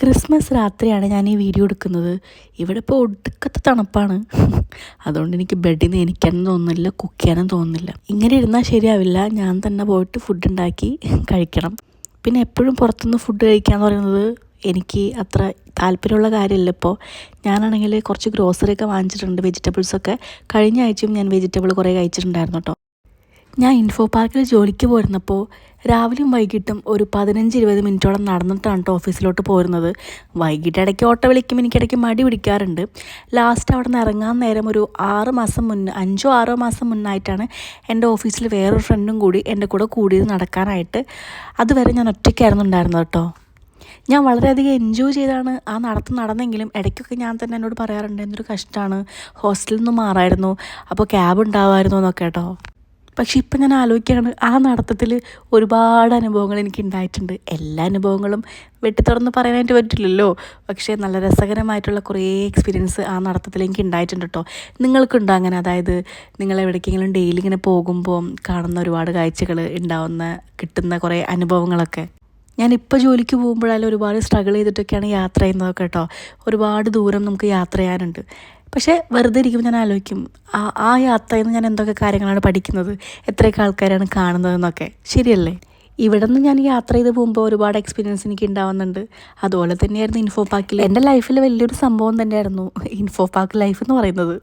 Christmas രാത്രിയാണ് ഞാൻ ഈ വീഡിയോ എടുക്കുന്നത്. ഇവിടെ ഇപ്പോൾ ഒടുക്കത്തെ തണുപ്പാണ്. അതുകൊണ്ട് എനിക്ക് ബെഡിൽ നിന്ന് എണീക്കാനും തോന്നുന്നില്ല, കുക്ക് ചെയ്യാനും തോന്നുന്നില്ല. ഇങ്ങനെ ഇരുന്നാൽ ശരിയാവില്ല. ഞാൻ തന്നെ പോയിട്ട് ഫുഡ് ഉണ്ടാക്കി കഴിക്കണം. പിന്നെ എപ്പോഴും പുറത്തുനിന്ന് ഫുഡ് കഴിക്കുക എന്ന് പറയുന്നത് എനിക്ക് അത്ര താല്പര്യമുള്ള കാര്യമല്ല. ഇപ്പോൾ ഞാനാണെങ്കിൽ കുറച്ച് ഗ്രോസറിയൊക്കെ വാങ്ങിച്ചിട്ടുണ്ട്, വെജിറ്റബിൾസൊക്കെ. കഴിഞ്ഞ ആഴ്ചയും ഞാൻ വെജിറ്റബിൾ കുറേ കഴിച്ചിട്ടുണ്ടായിരുന്നു കേട്ടോ. ഞാൻ ഇൻഫോ പാർക്കിൽ ജോലിക്ക് പോരുന്നപ്പോൾ രാവിലെയും വൈകിട്ടും ഒരു 15-20 മിനിറ്റോളം നടന്നിട്ടാണ് കേട്ടോ ഓഫീസിലോട്ട് പോരുന്നത്. വൈകിട്ട് ഇടയ്ക്ക് ഓട്ടോ വിളിക്കുമ്പോൾ എനിക്കിടയ്ക്ക് മടി പിടിക്കാറുണ്ട്. ലാസ്റ്റ് അവിടെ നിന്ന് ഇറങ്ങാൻ നേരം ഒരു 5-6 മാസം മുന്നായിട്ടാണ് എൻ്റെ ഓഫീസിൽ വേറൊരു ഫ്രണ്ടും കൂടി എൻ്റെ കൂടെ കൂടിയത് നടക്കാനായിട്ട്. അതുവരെ ഞാൻ ഒറ്റയ്ക്കായിരുന്നു ഉണ്ടായിരുന്നത് കേട്ടോ. ഞാൻ വളരെയധികം എൻജോയ് ചെയ്താണ് ആ നടന്നെങ്കിലും ഇടയ്ക്കൊക്കെ ഞാൻ തന്നെ എന്നോട് പറയാറുണ്ട്, എന്തൊരു കഷ്ടമാണ്, ഹോസ്റ്റലിൽ നിന്ന് മാറായിരുന്നു, അപ്പോൾ ക്യാബ് ഉണ്ടാവുമായിരുന്നു എന്നൊക്കെ കേട്ടോ. പക്ഷെ ഇപ്പം ഞാൻ ആലോചിക്കുകയാണ്, ആ നടത്തത്തിൽ ഒരുപാട് അനുഭവങ്ങൾ എനിക്ക് ഉണ്ടായിട്ടുണ്ട്. എല്ലാ അനുഭവങ്ങളും വെട്ടിത്തുറന്ന് പറയാനായിട്ട് പറ്റില്ലല്ലോ. പക്ഷേ നല്ല രസകരമായിട്ടുള്ള കുറേ എക്സ്പീരിയൻസ് ആ നടത്തത്തിൽ എനിക്ക് ഉണ്ടായിട്ടുണ്ട് കേട്ടോ. നിങ്ങൾക്കുണ്ടോ അങ്ങനെ? അതായത് നിങ്ങൾ എവിടേക്കെങ്കിലും ഡെയിലി ഇങ്ങനെ പോകുമ്പോൾ കാണുന്ന ഒരുപാട് കാഴ്ചകൾ കിട്ടുന്ന കുറേ അനുഭവങ്ങളൊക്കെ. ഞാനിപ്പോൾ ജോലിക്ക് പോകുമ്പോഴായാലും ഒരുപാട് സ്ട്രഗിൾ ചെയ്തിട്ടൊക്കെയാണ് യാത്ര ചെയ്യുന്നതൊക്കെ കേട്ടോ. ഒരുപാട് ദൂരം നമുക്ക് യാത്ര ചെയ്യാനുണ്ട്. പക്ഷേ വെറുതെ ഇരിക്കുമ്പോൾ ഞാൻ ആലോചിക്കും, ആ യാത്രയിൽ നിന്ന് ഞാൻ എന്തൊക്കെ കാര്യങ്ങളാണ് പഠിക്കുന്നത്, എത്രയൊക്കെ ആൾക്കാരാണ് കാണുന്നതെന്നൊക്കെ. ശരിയല്ലേ? ഇവിടെ നിന്ന് ഞാൻ യാത്ര ചെയ്ത് പോകുമ്പോൾ ഒരുപാട് എക്സ്പീരിയൻസ് എനിക്ക് ഉണ്ടാവുന്നുണ്ട്. അതുപോലെ തന്നെയായിരുന്നു ഇൻഫോ പാർക്കിൽ. എൻ്റെ ലൈഫിൽ വലിയൊരു സംഭവം തന്നെയായിരുന്നു ഇൻഫോ പാർക്ക് ലൈഫ് എന്ന് പറയുന്നത്.